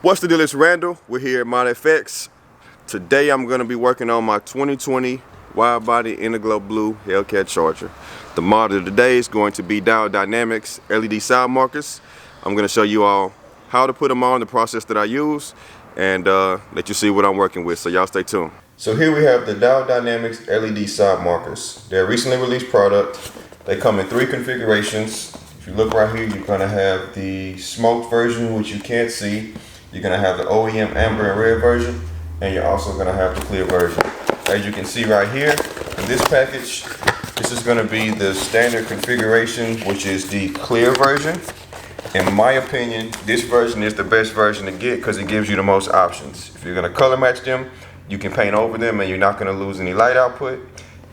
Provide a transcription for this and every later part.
What's the deal? It's Randall. We're here at ModFX. Today I'm going to be working on my 2020 Widebody Integral Blue Hellcat Charger. The model of the day is going to be Diode Dynamics LED side markers. I'm going to show you all how to put them on, the process that I use, and let you see what I'm working with. So y'all stay tuned. So here we have the Diode Dynamics LED side markers. They're a recently released product. They come in 3 configurations. If you look right here, you're going to have the smoked version, which you can't see. You're going to have the OEM amber and red version, and you're also going to have the clear version. As you can see right here in this package, this is going to be the standard configuration, which is the clear version. In my opinion, this version is the best version to get because it gives you the most options. If you're going to color match them, you can paint over them and you're not going to lose any light output.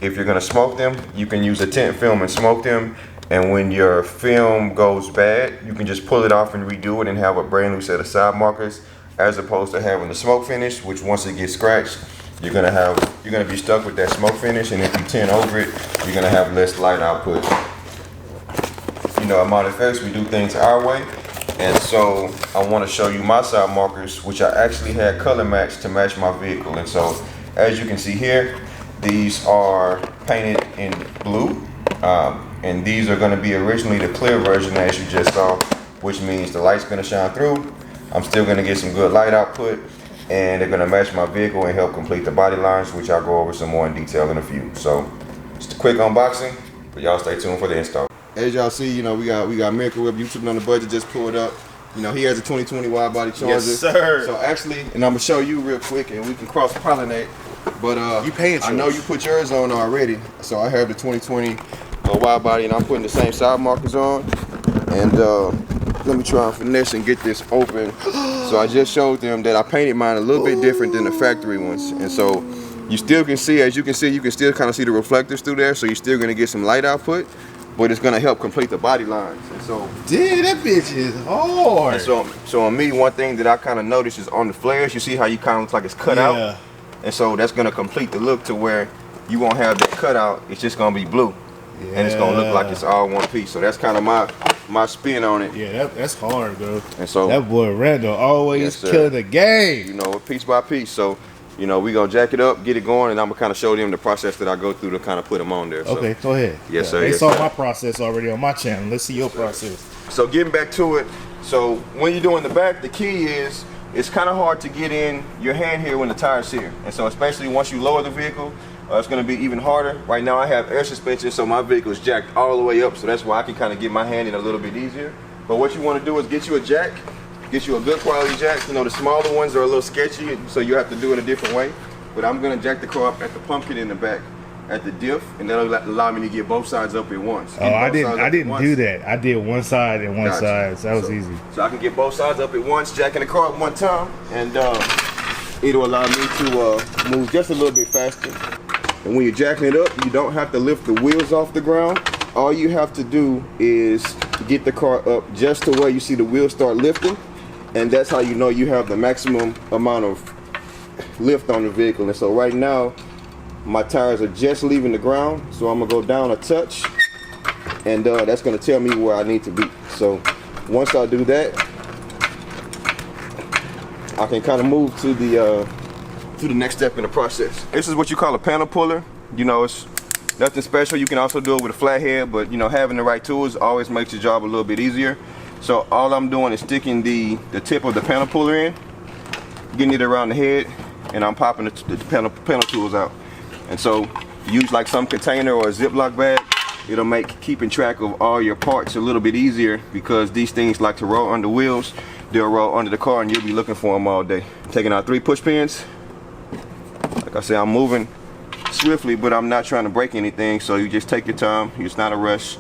If you're going to smoke them, you can use a tint film and smoke them. And when your film goes bad, you can just pull it off and redo it and have a brand new set of side markers, as opposed to having the smoke finish, which once it gets scratched, you're gonna be stuck with that smoke finish, and if you tint over it, you're gonna have less light output. You know, at ModFX, we do things our way, and so I want to show you my side markers, which I actually had color matched to match my vehicle. And so, as you can see here, these are painted in blue. And these are going to be originally the clear version, as you just saw, which means the light's going to shine through. I'm still going to get some good light output, and they're going to match my vehicle and help complete the body lines, which I'll go over some more in detail in a few. So just a quick unboxing, but y'all stay tuned for the install. As y'all see, you know, we got Miracle Whip YouTube on the budget just pulled up. You know, he has a 2020 Widebody Charger. Yes, sir. So actually, and I'm gonna show you real quick, and we can cross pollinate. But you paying? I know you put yours on already, so I have the 2020. Widebody, and I'm putting the same side markers on, and let me try and finesse and get this open. So I just showed them that I painted mine a little bit different than the factory ones, and so you still can see, as you can see, you can still kind of see the reflectors through there, so you're still going to get some light output, but it's going to help complete the body lines. And so, dude, that bitch is hard. And so on me, one thing that I kind of noticed is on the flares, you see how you kind of look like it's cut out, and so that's going to complete the look to where you won't have that cutout. It's just going to be blue. Yeah. And it's gonna look like it's all one piece. So that's kind of my spin on it. Yeah, that's hard, bro. And so that boy Randall always killing the game. You know, piece by piece. So, you know, we gonna jack it up, get it going, and I'm gonna kind of show them the process that I go through to kind of put them on there. Okay, so, go ahead. Yes, sir. They saw my process already on my channel. Let's see your process. So getting back to it. So when you're doing the back, the key is it's kind of hard to get in your hand here when the tire's here. And so especially once you lower the vehicle, it's going to be even harder. Right now I have air suspension, so my vehicle is jacked all the way up, so that's why I can kind of get my hand in a little bit easier. But what you want to do is get you a jack, get you a good quality jack. You know, the smaller ones are a little sketchy, so you have to do it a different way. But I'm going to jack the car up at the pumpkin in the back, at the diff, and that'll allow me to get both sides up at once. Oh, I didn't do that. I did one side and one side, so that was easy. So I can get both sides up at once, jacking the car up one time, and it'll allow me to move just a little bit faster. And when you're jacking it up, you don't have to lift the wheels off the ground. All you have to do is get the car up just to where you see the wheels start lifting, and that's how you know you have the maximum amount of lift on the vehicle. And so right now, my tires are just leaving the ground, so I'm gonna go down a touch, and that's gonna tell me where I need to be. So once I do that, I can kind of move to the next step in the process. This is what you call a panel puller. You know, it's nothing special. You can also do it with a flathead, but you know, having the right tools always makes your job a little bit easier. So all I'm doing is sticking the tip of the panel puller in, getting it around the head, and I'm popping the panel tools out. And so use like some container or a Ziploc bag. It'll make keeping track of all your parts a little bit easier, because these things like to roll under wheels. They'll roll under the car and you'll be looking for them all day. I'm taking out 3 push pins. Like I said, I'm moving swiftly, but I'm not trying to break anything, so you just take your time. It's not a rush.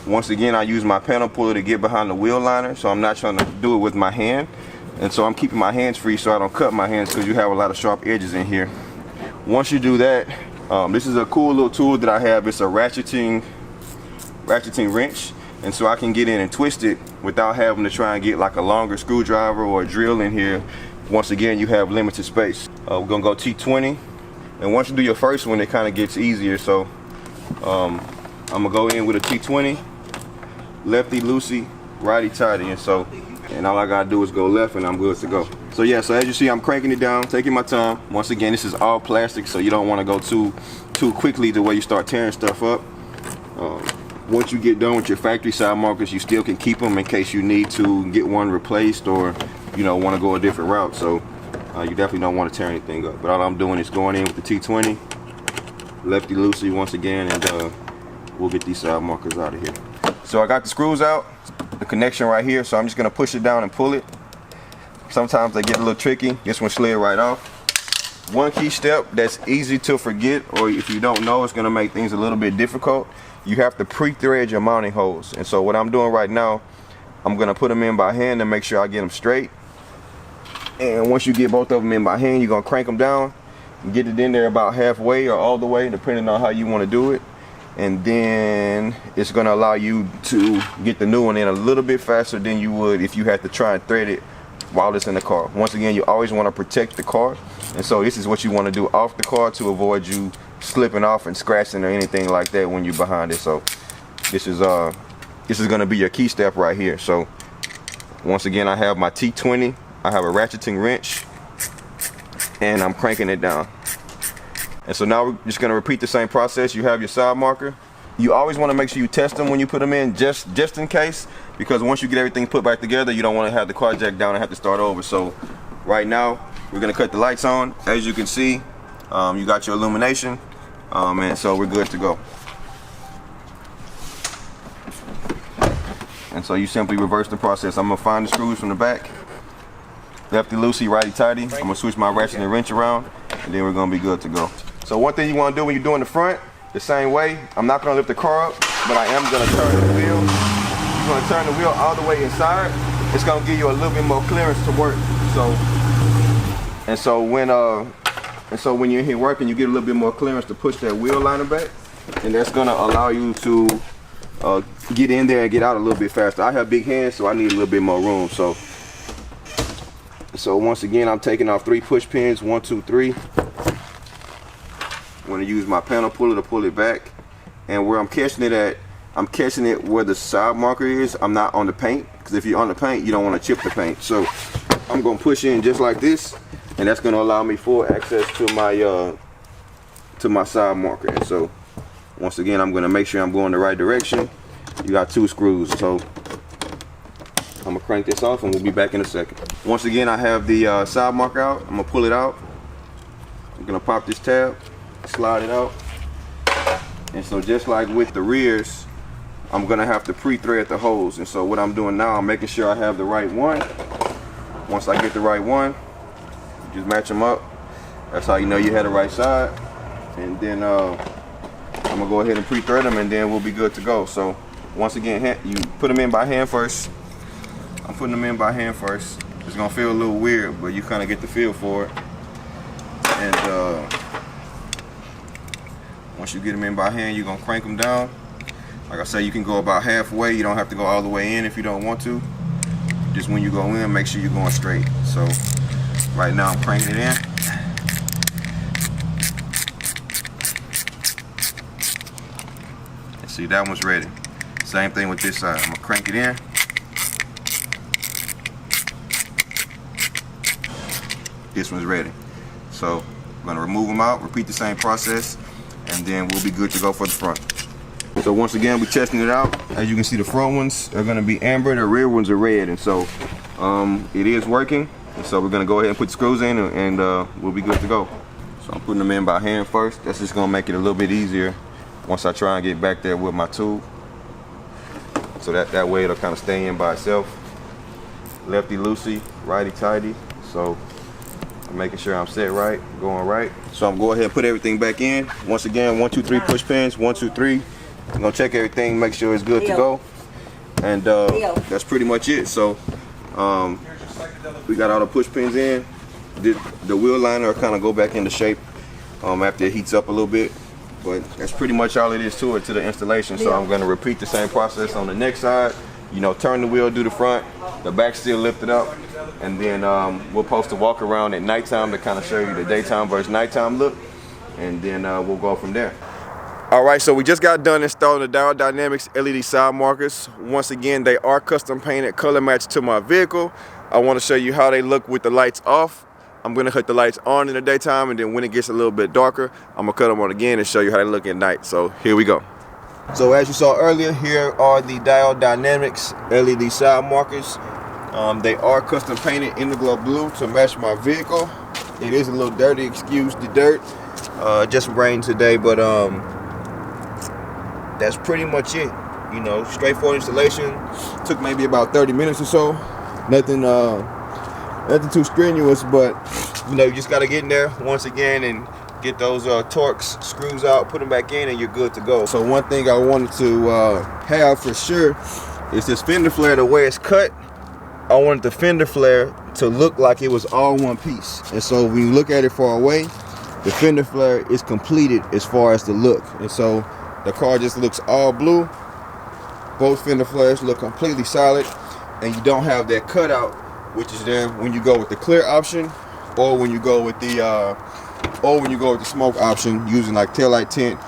Once again, I use my panel puller to get behind the wheel liner, so I'm not trying to do it with my hand. And so I'm keeping my hands free so I don't cut my hands, because you have a lot of sharp edges in here. Once you do that, this is a cool little tool that I have. It's a ratcheting wrench, and so I can get in and twist it without having to try and get like a longer screwdriver or a drill in here. Once again, you have limited space. We're gonna go T20, and once you do your first one, it kind of gets easier. So I'm gonna go in with a T20, lefty loosey, righty tighty, and so And all I gotta do is go left and I'm good to go. So yeah, so as you see, I'm cranking it down, taking my time. Once again, this is all plastic, so you don't wanna go too quickly to where you start tearing stuff up. Once you get done with your factory side markers, you still can keep them in case you need to get one replaced or, you know, wanna go a different route. So you definitely don't wanna tear anything up. But all I'm doing is going in with the T20, lefty loosey once again, and we'll get these side markers out of here. So I got the screws out, the connection right here, so I'm just gonna push it down and pull it. Sometimes they get a little tricky. This one slid right off. One key step that's easy to forget, or if you don't know, it's gonna make things a little bit difficult. You have to pre-thread your mounting holes. And so what I'm doing right now, I'm gonna put them in by hand to make sure I get them straight. And once you get both of them in by hand, you're gonna crank them down and get it in there about halfway or all the way, depending on how you wanna do it. And then it's going to allow you to get the new one in a little bit faster than you would if you had to try and thread it while it's in the car. Once again, you always want to protect the car, and so this is what you want to do off the car to avoid you slipping off and scratching or anything like that when you're behind it. So this is going to be your key step right here. So once again, I have my T20, I have a ratcheting wrench, and I'm cranking it down. And so now we're just going to repeat the same process. You have your side marker. You always want to make sure you test them when you put them in, just in case, because once you get everything put back together, you don't want to have the car jack down and have to start over. So right now we're going to cut the lights on. As you can see, you got your illumination, and so we're good to go. And so you simply reverse the process. I'm going to find the screws from the back, lefty loosey, righty tighty. I'm going to switch my ratchet and wrench around, and then we're going to be good to go. So one thing you want to do when you're doing the front, the same way, I'm not going to lift the car up, but I am going to turn the wheel. You're going to turn the wheel all the way inside. It's going to give you a little bit more clearance to work. So when you're here working, you get a little bit more clearance to push that wheel liner back, and that's going to allow you to get in there and get out a little bit faster. I have big hands, so I need a little bit more room. So once again, I'm taking off 3 push pins, 1, 2, 3. I'm going to use my panel puller to pull it back. And where I'm catching it at, I'm catching it where the side marker is. I'm not on the paint, because if you're on the paint, you don't want to chip the paint. So I'm going to push in just like this, and that's going to allow me full access to my side marker. And so once again, I'm going to make sure I'm going the right direction. You got 2 screws, so I'm going to crank this off and we'll be back in a second. Once again, I have the side marker out. I'm going to pull it out. I'm going to pop this tab, slide it out. And so just like with the rears, I'm going to have to pre-thread the holes. And so what I'm doing now, I'm making sure I have the right one. Once I get the right one, just match them up. That's how you know you had the right side. And then I'm going to go ahead and pre-thread them, and then we'll be good to go. So once again, you put them in by hand first. I'm putting them in by hand first. It's gonna feel a little weird, but you kind of get the feel for it. And once you get them in by hand, you're gonna crank them down. Like I say, you can go about halfway. You don't have to go all the way in if you don't want to. Just when you go in, make sure you're going straight. So right now I'm cranking it in. And see, that one's ready. Same thing with this side. I'm gonna crank it in. This one's ready. So I'm gonna remove them out, repeat the same process, and then we'll be good to go for the front. So once again, we're testing it out. As you can see, the front ones are gonna be amber, the rear ones are red, and so it is working. And so we're gonna go ahead and put the screws in, and we'll be good to go. So I'm putting them in by hand first. That's just gonna make it a little bit easier once I try and get back there with my tool. So that way it'll kind of stay in by itself. Lefty loosey, righty tighty. So I'm making sure I'm set right, going right. So I'm going ahead and put everything back in. Once again, 1, 2, 3 push pins, 1, 2, 3. I'm gonna check everything, make sure it's good to go. And that's pretty much it. So we got all the push pins in. The wheel liner will kind of go back into shape after it heats up a little bit. But that's pretty much all it is to it, to the installation. So I'm gonna repeat the same process on the next side. You know, turn the wheel, do the front, the back still lifted up, and then we'll post a walk around at nighttime to kind of show you the daytime versus nighttime look, and then we'll go from there. Alright, so we just got done installing the Diode Dynamics LED side markers. Once again, they are custom painted, color matched to my vehicle. I want to show you how they look with the lights off. I'm going to cut the lights on in the daytime, and then when it gets a little bit darker, I'm going to cut them on again and show you how they look at night. So here we go. So as you saw earlier, here are the Diode Dynamics LED side markers. They are custom painted in the glow blue to match my vehicle. It is a little dirty, excuse the dirt. Just rained today, but that's pretty much it. You know, straightforward installation. Took maybe about 30 minutes or so. Nothing too strenuous, but you know, you just gotta get in there once again and get those Torx screws out, put them back in, and you're good to go. So one thing I wanted to have for sure is this fender flare. The way it's cut, I wanted the fender flare to look like it was all one piece. And so when you look at it far away, the fender flare is completed as far as the look. And so the car just looks all blue. Both fender flares look completely solid, and you don't have that cutout, which is there when you go with the clear option, or when you go with the smoke option using like taillight tint,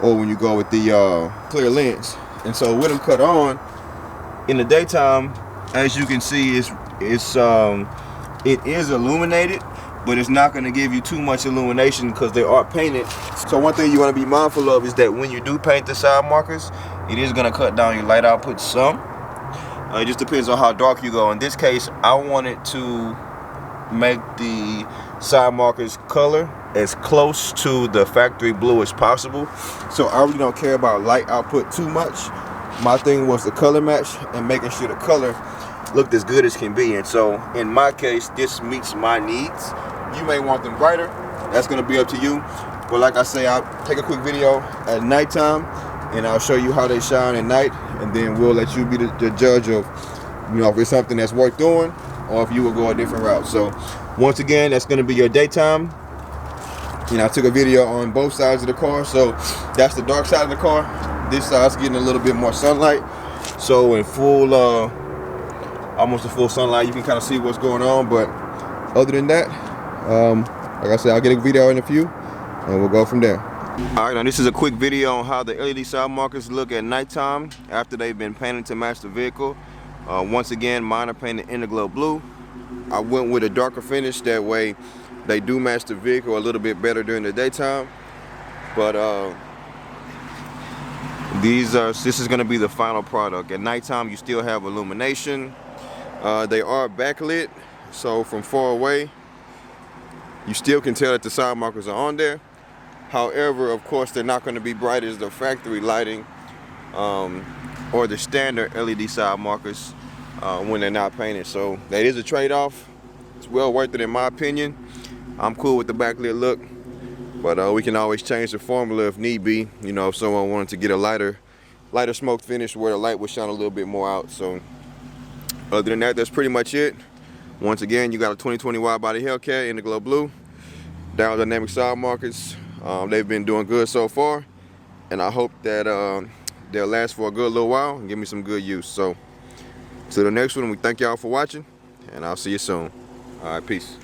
or when you go with the clear lens. And so with them cut on in the daytime, as you can see, it is illuminated, but it's not going to give you too much illumination because they are painted. So one thing you want to be mindful of is that when you do paint the side markers, it is going to cut down your light output some. It just depends on how dark you go. In this case, I wanted to make the side markers color as close to the factory blue as possible. So I really don't care about light output too much. My thing was the color match and making sure the color looked as good as can be. And so in my case, this meets my needs. You may want them brighter. That's going to be up to you. But like I say, I'll take a quick video at nighttime and I'll show you how they shine at night, and then we'll let you be the judge of, you know, if it's something that's worth doing or if you will go a different route. So once again, that's going to be your daytime. You know, I took a video on both sides of the car. So that's the dark side of the car. This side's getting a little bit more sunlight. So in full, almost a full sunlight, you can kind of see what's going on. But other than that, like I said, I'll get a video in a few and we'll go from there. Alright, now this is a quick video on how the LED side markers look at nighttime after they've been painted to match the vehicle. Once again, mine are painted in the glow blue. I went with a darker finish, that way they do match the vehicle a little bit better during the daytime. But this is going to be the final product. At nighttime, you still have illumination. They are backlit, so from far away, you still can tell that the side markers are on there. However, of course, they're not going to be bright as the factory lighting or the standard LED side markers when they're not painted. So that is a trade-off. It's well worth it in my opinion. I'm cool with the backlit look, but we can always change the formula if need be. You know, if someone wanted to get a lighter smoke finish where the light would shine a little bit more out. So other than that, that's pretty much it. Once again, you got a 2020 Widebody Hellcat in the glow blue. Diode Dynamic side markers. They've been doing good so far, and I hope that they'll last for a good little while and give me some good use. So, till the next one, we thank y'all for watching, and I'll see you soon. All right, peace.